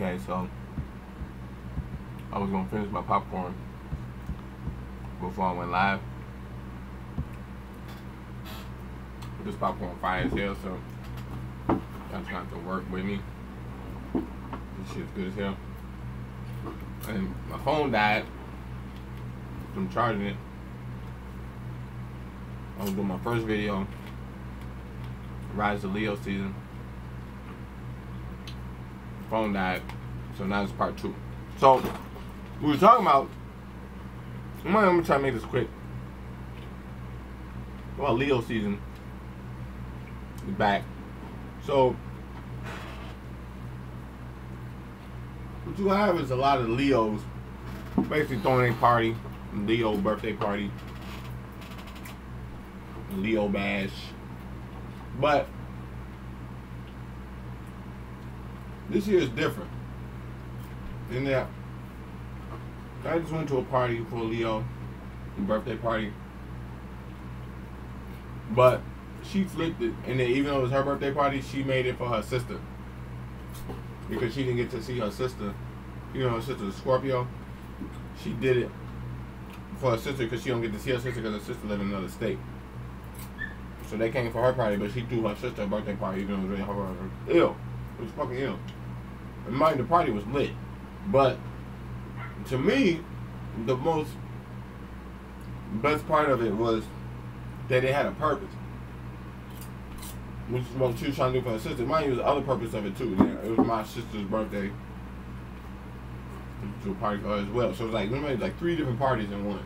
Okay, so I was gonna finish my popcorn before I went live. This popcorn fire as hell, so y'all trying to work with me. This shit's good as hell. And my phone died. So I'm charging it. I was doing my first video, Rise of Leo season. The phone died, so now it's part 2. So we were talking about. I'm gonna try to make this quick. Well, Leo season is back. So what you have is a lot of Leos basically throwing a party, Leo birthday party, Leo bash. But this year is different in that I just went to a party for a Leo, a birthday party, but she flipped it, and then even though it was her birthday party, she made it for her sister because she didn't get to see her sister. You know, her sister's a Scorpio. She did it for her sister because she don't get to see her sister because her sister lives in another state. So they came for her party, but she threw her sister a birthday party. You know, it was really ill. It was fucking ill. And mind, the party was lit, but to me, the best part of it was that it had a purpose, which is what she was trying to do for her sister. Mind you, the other purpose of it too. It was my sister's birthday. To a party for her as well. So it was like we made like 3 different parties in one.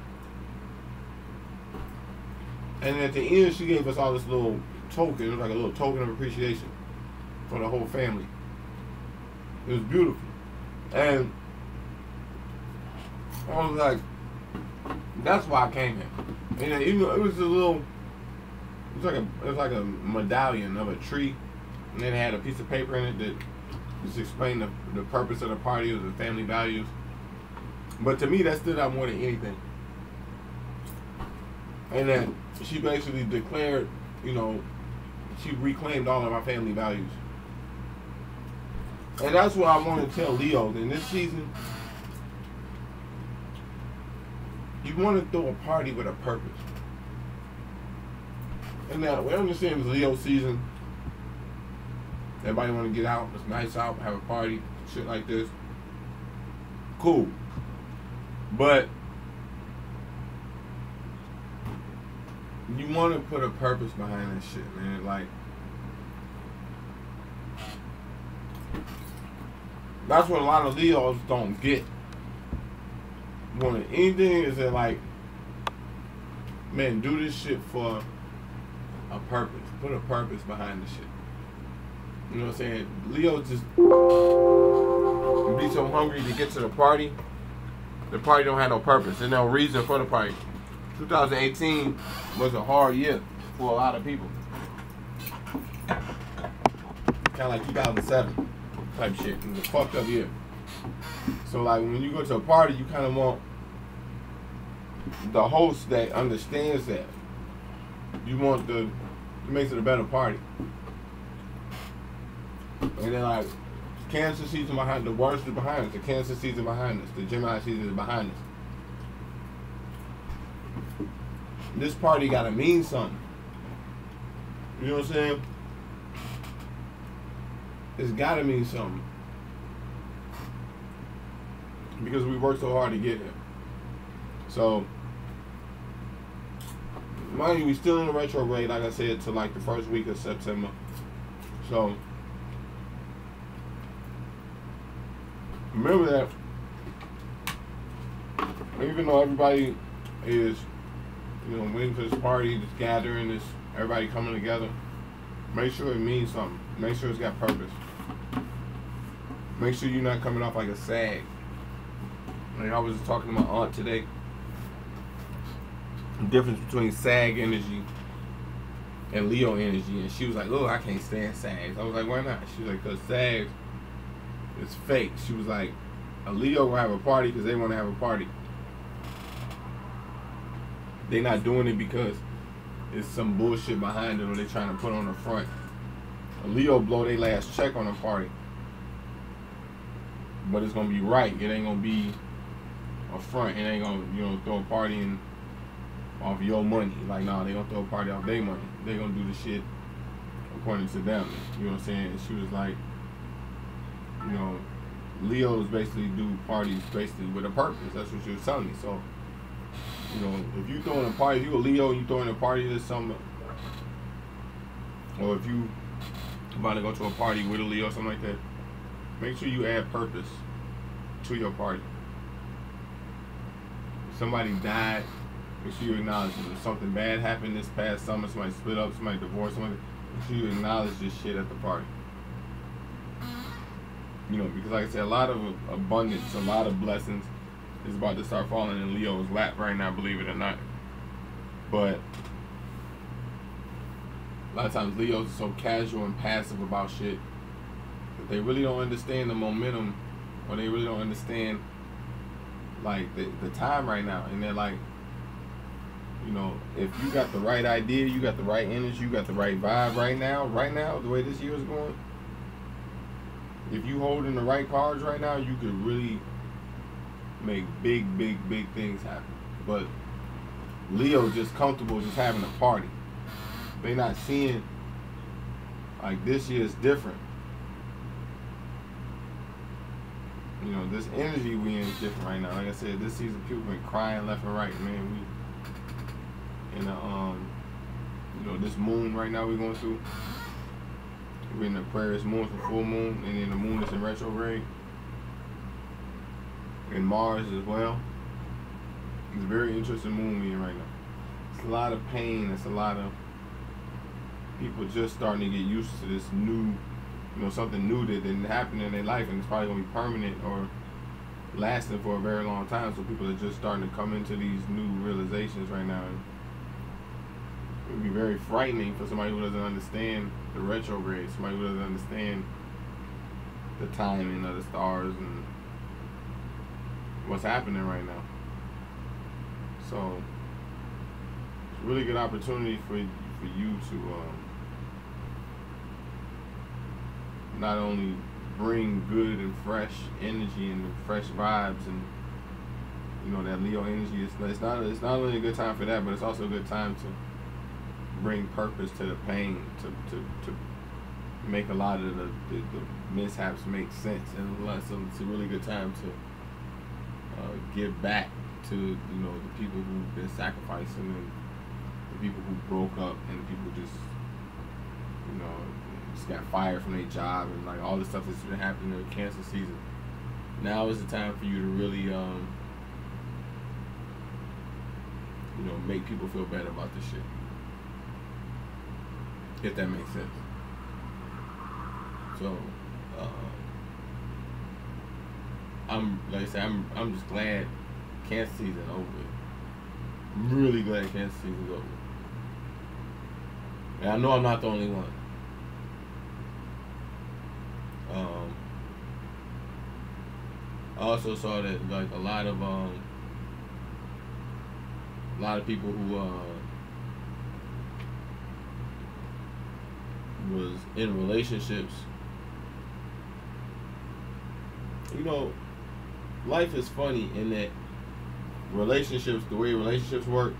And at the end, she gave us all this little token. It was like a little token of appreciation for the whole family. It was beautiful, and I was like, that's why I came here. And even it was a little, it was like a medallion of a tree, and then it had a piece of paper in it that just explained the purpose of the party, or the family values. But to me, that stood out more than anything. And then she basically declared, you know, she reclaimed all of our family values. And that's what I want to tell Leo. In this season, you want to throw a party with a purpose. And now, we understand it's Leo season. Everybody want to get out. It's nice out, have a party, shit like this. Cool. But you want to put a purpose behind that shit, man. Like, that's what a lot of Leos don't get. More than anything is that, like, man, do this shit for a purpose. Put a purpose behind the shit. You know what I'm saying? Leo just be so hungry to get to the party. The party don't have no purpose. There's no reason for the party. 2018 was a hard year for a lot of people. Kind of like 2007 type shit. It was a fucked up year. So like when you go to a party, you kind of want the host that understands that. You want it makes it a better party. And then like Cancer season behind, the worst is behind us. The Cancer season behind us. The Gemini season is behind us. This party gotta mean something. You know what I'm saying? It's gotta mean something. Because we worked so hard to get here. So, mind you, we still in the retrograde, like I said, to like the first week of September. So, remember that even though everybody is, you know, waiting for this party, this gathering, this everybody coming together, make sure it means something. Make sure it's got purpose. Make sure you're not coming off like a sag. Like I was talking to my aunt today. The difference between sag energy and Leo energy, and she was like, "Oh, I can't stand sags." I was like, "Why not?" She was like, "Cause sags, it's fake." She was like, "A Leo will have a party because they want to have a party. They're not doing it because it's some bullshit behind it or they're trying to put on the front. A Leo blow their last check on a party. but it's gonna be right. It ain't gonna be a front. It ain't gonna, you know, throw a party in off your money. Like, nah, they gonna throw a party off their money. They gonna do the shit according to them. You know what I'm saying? And she was like, you know, Leos basically do parties basically with a purpose. That's what she was telling me. So, you know, if you throwing a party, if you a Leo and you throwing a party to something, or if you about to go to a party with a Leo or something like that, make sure you add purpose to your party. If somebody died, make sure you acknowledge it. If something bad happened this past summer, somebody split up, somebody divorced, somebody, make sure you acknowledge this shit at the party. You know, because like I said, a lot of abundance, a lot of blessings is about to start falling in Leo's lap right now, believe it or not. But a lot of times Leos are so casual and passive about shit that they really don't understand the momentum, or they really don't understand like the time right now. And they're like, you know, if you got the right idea, you got the right energy, you got the right vibe right now, the way this year is going, if you holding the right cards right now, you could really make big things happen. But Leo just comfortable just having a party. They not seeing like this year is different. You know, this energy we in is different right now. Like I said, this season people been crying left and right, man. We in a you know, this moon right now we're going through. We're in the Aquarius moon, for full moon, and then the moon is in retrograde. And Mars as well. It's a very interesting moon we're in right now. It's a lot of pain. It's a lot of people just starting to get used to this new, you know, something new that didn't happen in their life, and it's probably going to be permanent or lasting for a very long time. So people are just starting to come into these new realizations right now. And it would be very frightening for somebody who doesn't understand the retrograde, somebody who doesn't understand the timing of the stars and what's happening right now. So it's a really good opportunity for you to not only bring good and fresh energy and fresh vibes, and you know that Leo energy is, it's not only a good time for that, but it's also a good time to bring purpose to the pain, to make a lot of the mishaps make sense, and it's a really good time to give back to, you know, the people who've been sacrificing, and the people who broke up, and the people just, you know, just got fired from their job, and like all the stuff that's been happening in Cancer season. Now is the time for you to really, you know, make people feel better about this shit. If that makes sense. So, like I said, I'm just glad Cancer season over with. I'm really glad Cancer season's over. And I know I'm not the only one. I also saw that like a lot of people who was in relationships. You know, life is funny in that relationships, the way relationships work,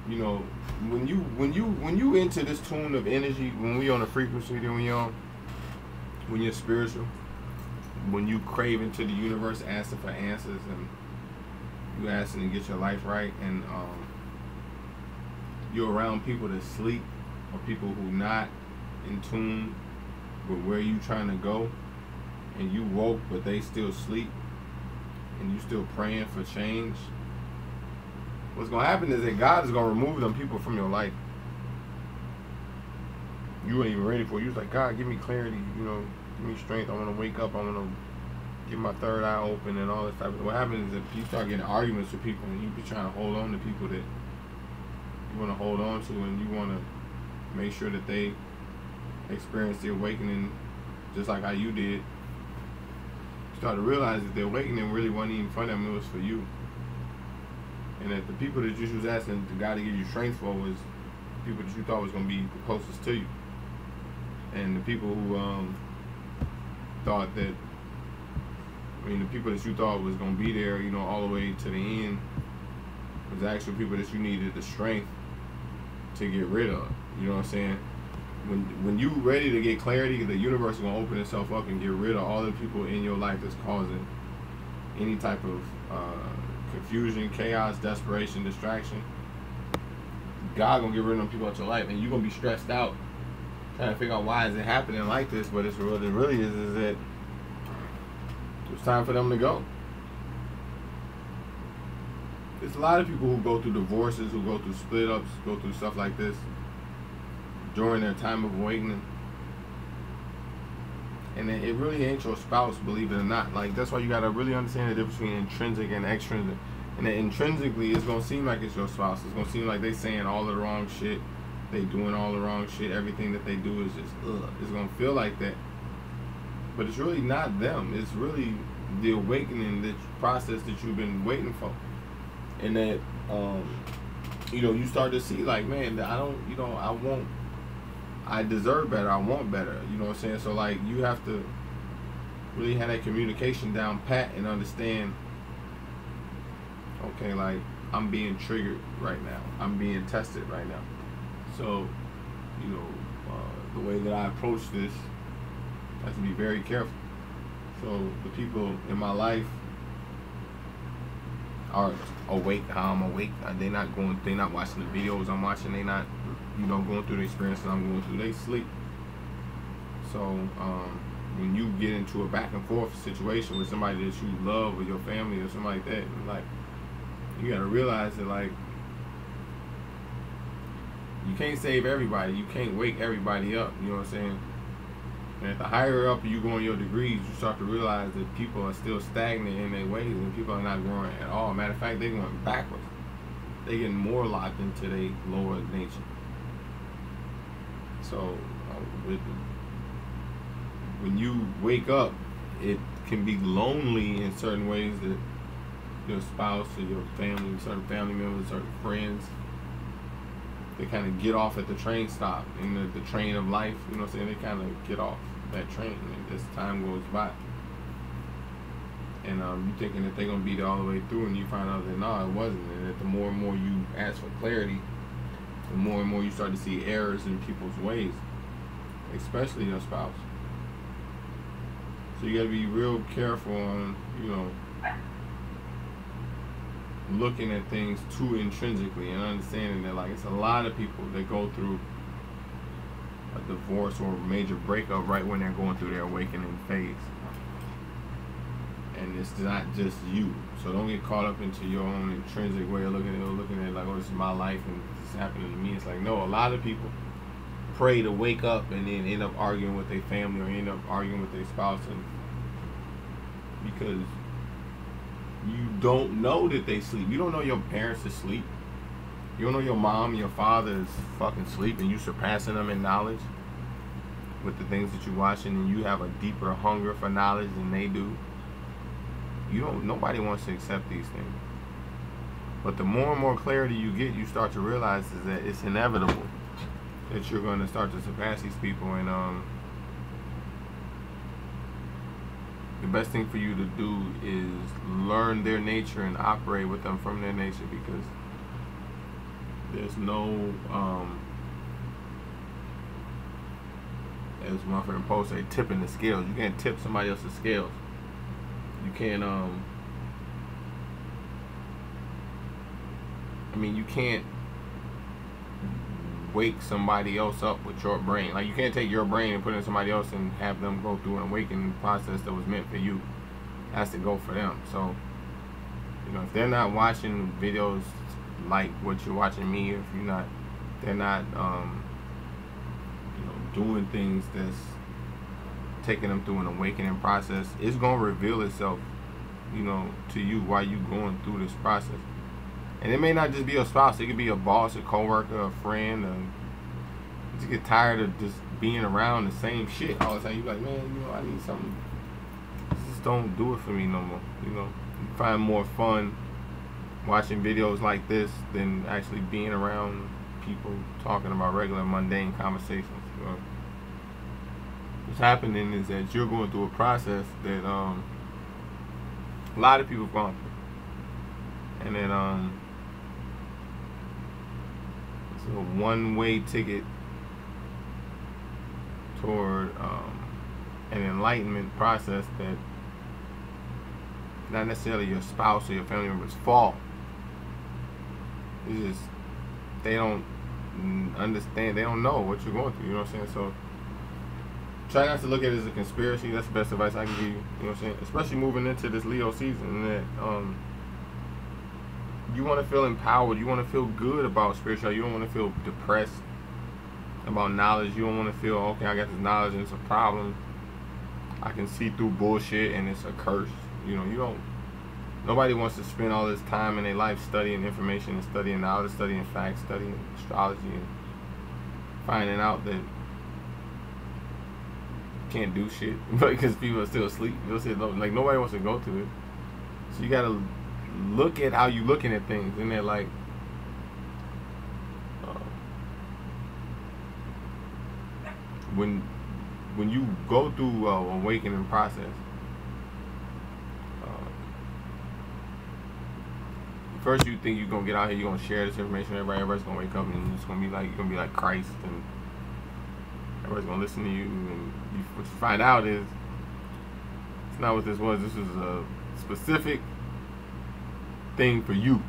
you know, when you into this tune of energy, when we on a frequency that we on, when you're spiritual, when you crave into the universe asking for answers, and you asking to get your life right, and you're around people that sleep, or people who not in tune with where you trying to go, and you woke but they still sleep, and you still praying for change, what's going to happen is that God is going to remove them people from your life. You ain't even ready for it. You was like, God, give me clarity, you know, give me strength. I want to wake up. I want to get my third eye open and all this type of. What happens is if you start getting arguments with people, and you be trying to hold on to people that you want to hold on to, and you want to make sure that they experience the awakening just like how you did, you start to realize that the awakening really wasn't even for them, it was for you. And that the people that you was asking God to give you strength for was people that you thought was going to be the closest to you. And the people who thought that, I mean, the people that you thought was gonna be there, you know, all the way to the end, was actual people that you needed the strength to get rid of. You know what I'm saying? When you ready to get clarity, the universe is gonna open itself up and get rid of all the people in your life that's causing any type of confusion, chaos, desperation, distraction. God gonna get rid of them people out your life, and you gonna be stressed out trying to figure out why is it happening like this. But it's what it really is that it's time for them to go. There's a lot of people who go through divorces, who go through split ups, go through stuff like this during their time of awakening. And it really ain't your spouse, believe it or not. Like, that's why you gotta really understand the difference between intrinsic and extrinsic. And intrinsically, it's gonna seem like it's your spouse. It's gonna seem like they saying all the wrong shit, they doing all the wrong shit. Everything that they do is just ugh. It's gonna feel like that, but it's really not them. It's really the awakening, the process that you've been waiting for. And that, you know, you start to see like, man, I don't, you know, I deserve better. I want better. You know what I'm saying? So like, you have to really have that communication down pat and understand, okay, like, I'm being triggered right now. I'm being tested right now. So, you know, the way that I approach this, I have to be very careful. So the people in my life are awake how I'm awake. They're not watching the videos I'm watching. They're not, you know, going through the experiences I'm going through. They sleep. So when you get into a back and forth situation with somebody that you love or your family or something like that, like, you gotta realize that, like, you can't save everybody. You can't wake everybody up. You know what I'm saying? And at the higher up you go in your degrees, you start to realize that people are still stagnant in their ways, and people are not growing at all. Matter of fact, they're going backwards. They're getting more locked into their lower nature. So when you wake up, it can be lonely in certain ways that your spouse or your family, certain family members, certain friends, they kind of get off at the train stop in the train of life. You know what I'm saying? They kind of get off that train as time goes by. And you thinking that they're going to be there all the way through, and you find out that no, it wasn't. And that the more and more you ask for clarity, the more and more you start to see errors in people's ways, especially your spouse. So you got to be real careful on, you know, looking at things too intrinsically and understanding that, like, it's a lot of people that go through a divorce or a major breakup right when they're going through their awakening phase. And it's not just you. So don't get caught up into your own intrinsic way of looking at it like, oh, this is my life and this is happening to me. It's like, no, a lot of people pray to wake up and then end up arguing with their family or end up arguing with their spouse, and because you don't know that they sleep. You don't know your parents is asleep. You don't know your mom and your father is fucking sleep, and you surpassing them in knowledge with the things that you're watching, and you have a deeper hunger for knowledge than they do. Nobody wants to accept these things. But the more and more clarity you get, you start to realize is that it's inevitable that you're going to start to surpass these people, and the best thing for you to do is learn their nature and operate with them from their nature, because there's no, as my friend Poe say, tipping the scales. You can't tip somebody else's scales. You can't, you can't wake somebody else up with your brain. Like, you can't take your brain and put it in somebody else and have them go through an awakening process that was meant for you. It has to go for them. So, you know, if they're not watching videos like what you're watching me, if they're not, doing things that's taking them through an awakening process, it's gonna reveal itself, to you while you going through this process. And it may not just be your spouse. It could be a boss, a coworker, a friend. You just get tired of just being around the same shit all the time. You're like, man, I need something. Just don't do it for me no more. You find more fun watching videos like this than actually being around people talking about regular mundane conversations. what's happening is that you're going through a process that a lot of people have gone through, and then it's a one-way ticket toward an enlightenment process that not necessarily your spouse or your family member's fault. It's just they don't understand, they don't know what you're going through, you know what I'm saying? So try not to look at it as a conspiracy. That's the best advice I can give you, you know what I'm saying? Especially moving into this Leo season, that you want to feel empowered, you want to feel good about spirituality, you don't want to feel depressed about knowledge, you don't want to feel, okay, I got this knowledge and it's a problem, I can see through bullshit and it's a curse. You know, you don't, nobody wants to spend all this time in their life studying information and studying knowledge, studying facts, studying astrology, and finding out that you can't do shit because people are still asleep. You'll say, like, nobody wants to go through it. So you gotta look at how you're looking at things, and they're like, when you go through awakening process, first you think you're gonna get out here, you're gonna share this information with everybody, everybody's gonna wake up and it's gonna be like, you're gonna be like Christ, and everybody's gonna listen to you, and what you find out is it's not what this was. This was a specific thing for you.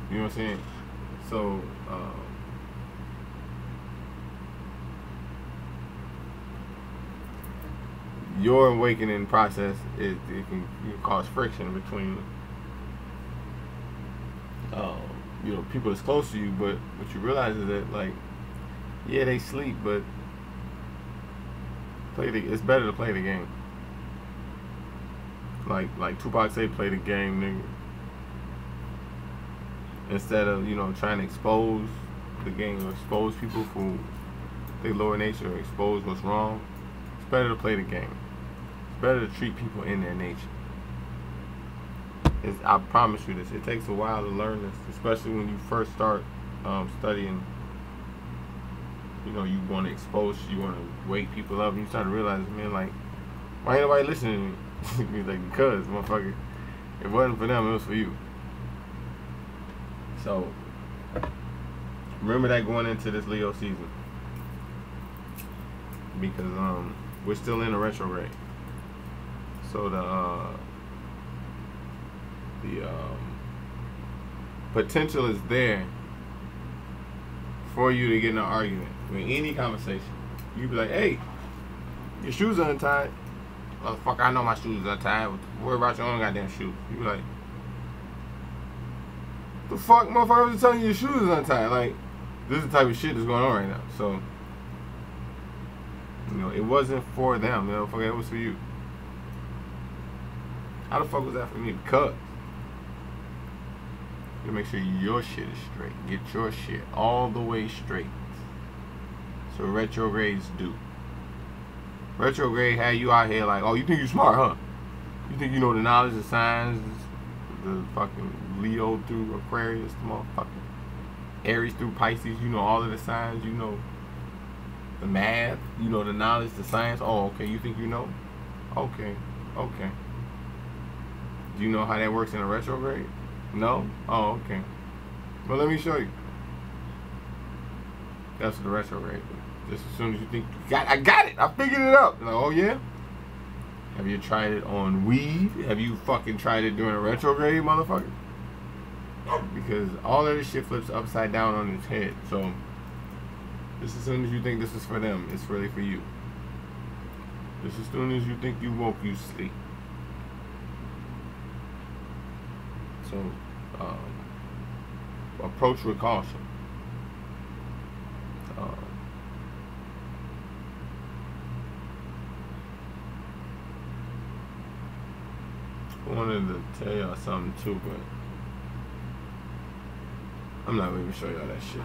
You know what I'm saying? So your awakening process it can cause friction between you know, people that's close to you, but what you realize is that, like, yeah, they sleep, but it's better to play the game. Like Tupac say, play the game, nigga. Instead of, you know, trying to expose the game or expose people for their lower nature or expose what's wrong, it's better to play the game. It's better to treat people in their nature. I promise you this. It takes a while to learn this, especially when you first start studying. You know, you want to expose, you want to wake people up, and you start to realize, man, like, why ain't nobody listening to me? He's like, because, motherfucker, it wasn't for them, it was for you. So, remember that going into this Leo season, because we're still in a retrograde. So the potential is there for you to get in an argument with any conversation. You be like, hey, your shoes are untied. Oh, fuck, I know my shoes are untied. Worry about your own goddamn shoes. You be like, the fuck, motherfucker, I was telling you your shoes are untied. Like, this is the type of shit that's going on right now. So, you know, it wasn't for them, you know, fuck, it was for you. How the fuck was that for me? Because you make sure your shit is straight. Get your shit all the way straight. So retrogrades do. Retrograde had you out here like, oh, you think you smart, huh? You think you know the knowledge, the signs, the fucking Leo through Aquarius, the motherfucking Aries through Pisces, you know all of the signs, you know the math, you know the knowledge, the science. Oh, okay, you think you know? Okay, okay. Do you know how that works in a retrograde? No? Oh, okay. Well, let me show you. That's what the retrograde is. Just as soon as you think, I got it, I figured it out. Like, oh, yeah? Have you tried it on weed? Have you fucking tried it during a retrograde, motherfucker? Because all of this shit flips upside down on its head. So, just as soon as you think this is for them, it's really for you. Just as soon as you think you woke, you sleep. So, approach with caution. I wanted to tell y'all something too, but I'm not going to show y'all that shit.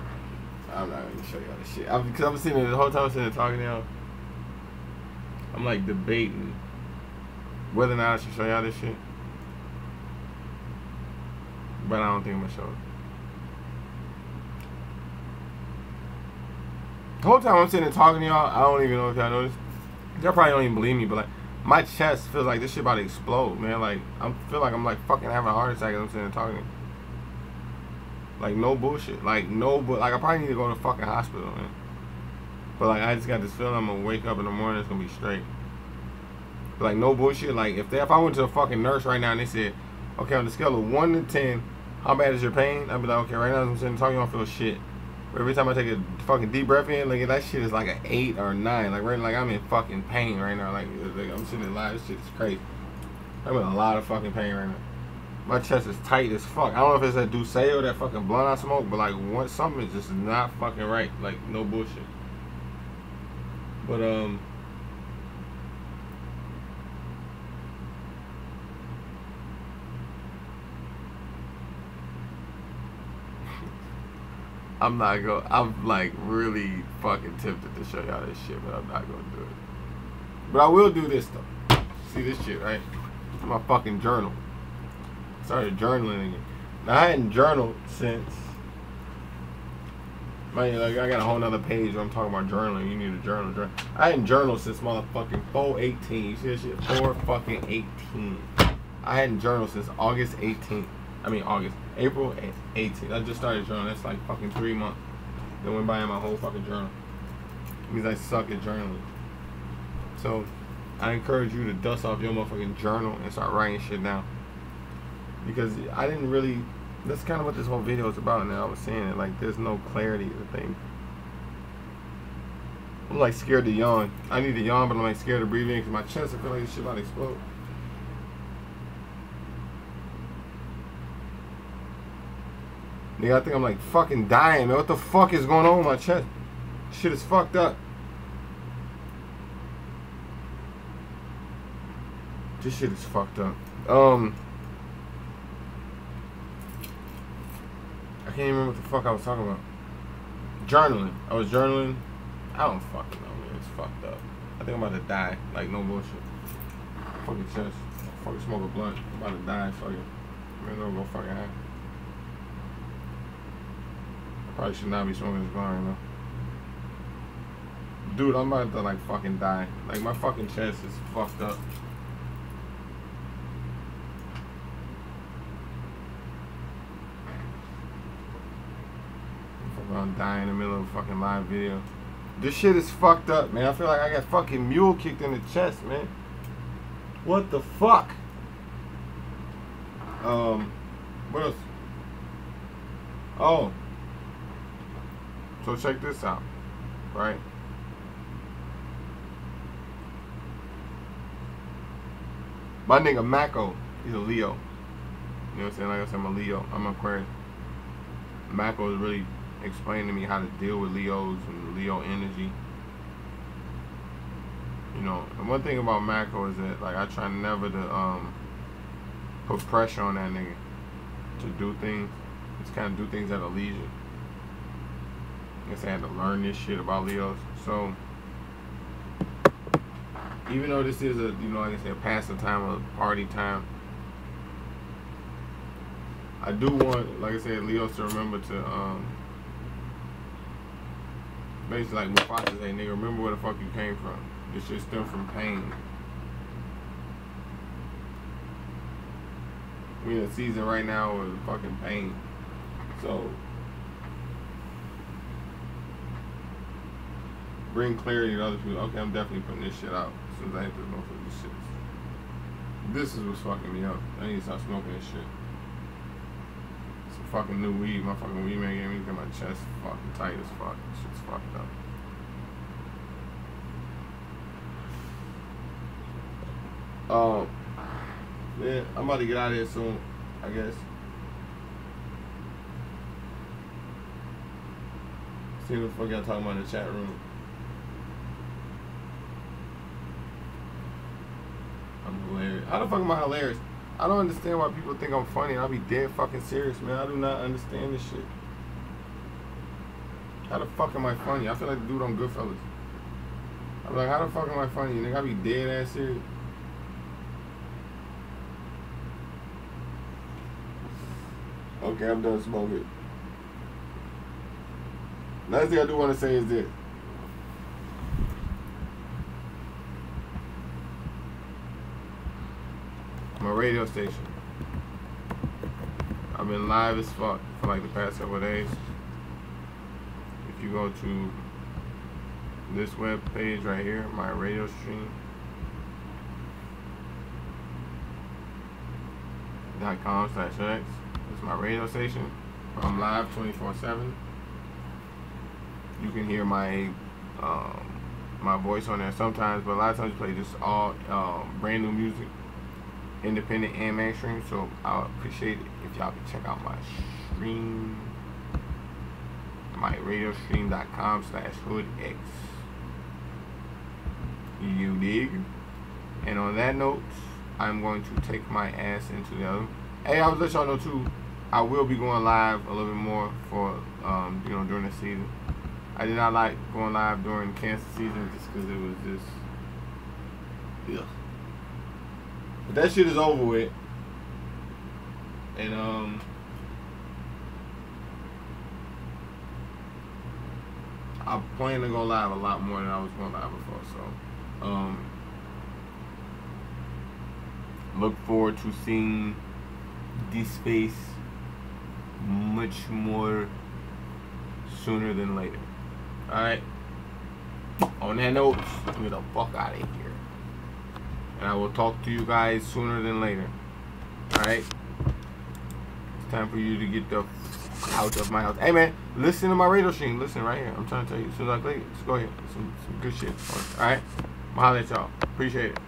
I'm not going to show y'all that shit. Because I'm sitting there the whole time I'm sitting there talking to y'all. I'm like debating whether or not I should show y'all this shit. But I don't think I'm going to show it. The whole time I'm sitting there talking to y'all, I don't even know if y'all noticed. Y'all probably don't even believe me, but like my chest feels like this shit about to explode, man. Like I feel like I'm like fucking having a heart attack as I'm sitting there talking. Like no bullshit. Like like I probably need to go to the fucking hospital, man. But like I just got this feeling I'm gonna wake up in the morning, it's gonna be straight. But like no bullshit. Like if I went to a fucking nurse right now and they said, okay, on the scale of 1 to 10, how bad is your pain? I'd be like, okay, right now as I'm sitting talking, I don't feel shit. But every time I take a fucking deep breath in, like that shit is like an 8 or a 9. Like right, like I'm in fucking pain right now. Like I'm sitting in live. This shit is crazy. I'm in a lot of fucking pain right now. My chest is tight as fuck. I don't know if it's that Douce or that fucking blunt I smoke, but like something is just not fucking right. Like no bullshit. But I'm like really fucking tempted to show y'all this shit, but I'm not gonna do it. But I will do this though. See this shit, right? My fucking journal. Started journaling again. Now I hadn't journaled since. Man, like I got a whole nother page where I'm talking about journaling. You need a journal. I hadn't journaled since motherfucking 4/18. You see that shit? 4/18. I hadn't journaled since August 18th. I mean April 18th. I just started journaling. That's like fucking 3 months. Then went by in my whole fucking journal. It means I suck at journaling. So I encourage you to dust off your motherfucking journal and start writing shit down. Because I didn't really, that's kind of what this whole video is about now. I was saying it, like there's no clarity to things. I'm like scared to yawn. I need to yawn, but I'm like scared to breathe in because my chest, I feel like this shit about to explode. Nigga, I think I'm like fucking dying, man. What the fuck is going on with my chest? Shit is fucked up. This shit is fucked up. I can't even remember what the fuck I was talking about. Journaling. I was journaling. I don't fucking know, man. It's fucked up. I think I'm about to die. Like, no bullshit. Fucking chest. Fucking smoke a blunt. I'm about to die. Fucking. Man, don't go fucking high. I probably should not be smoking this blunt right now. Dude, I'm about to, like, fucking die. Like, my fucking chest is fucked up. I'm dying in the middle of a fucking live video. This shit is fucked up, man. I feel like I got fucking mule kicked in the chest, man. What the fuck? What else? Oh. So check this out, right? My nigga Mako, he's a Leo. You know what I'm saying? Like I said, I'm a Leo. I'm an Aquarius. Mako is really explain to me how to deal with Leos and Leo energy. You know, and one thing about Mako is that like I try never to put pressure on that nigga to do things. Just kind of do things at a leisure. I guess I had to learn this shit about Leos. So even though this is a, you know, like I said, passive time or party time, I do want, like I said, Leos to remember to basically like Mufasa say, nigga, remember where the fuck you came from. This shit stem from pain. We in a season right now with fucking pain. So bring clarity to other people. Okay, I'm definitely putting this shit out as soon as I hit this motherfucker. This shit. This is what's fucking me up. I need to stop smoking this shit. Some fucking new weed. My fucking weed man gave me to my chest fucking tight as fuck. This shit's fucked up. Yeah, I'm about to get out of here soon, I guess. See what the fuck y'all talking about in the chat room. I'm hilarious. How the fuck am I hilarious? I don't understand why people think I'm funny. I'll be dead fucking serious, man. I do not understand this shit. How the fuck am I funny? I feel like the dude on Goodfellas. I'm like, how the fuck am I funny? Nigga, I be dead ass serious. Okay, I'm done smoking. Last thing I do want to say is this. radio station. I've been live as fuck for like the past couple of days. If you go to this web page right here, my radio stream .com/x. It's my radio station. I'm live 24/7. You can hear my my voice on there sometimes, but a lot of times I play just all brand new music, independent and mainstream. So I would appreciate it if y'all could check out my stream, my radiostream.com/hoodx. You dig? And on that note, I'm going to take my ass into the other. Hey, I was let y'all know too, I will be going live a little bit more for during the season. I did not like going live during cancer season just because it was just, yeah. But that shit is over with. And I plan to go live a lot more than I was going live before. So look forward to seeing this face much more sooner than later. Alright. On that note, get the fuck out of here. And I will talk to you guys sooner than later. Alright? It's time for you to get the fuck out of my house. Hey man, listen to my radio stream. Listen right here. I'm trying to tell you. As soon as I click it, just go ahead. Some good shit. Alright? I'll holler at y'all. Appreciate it.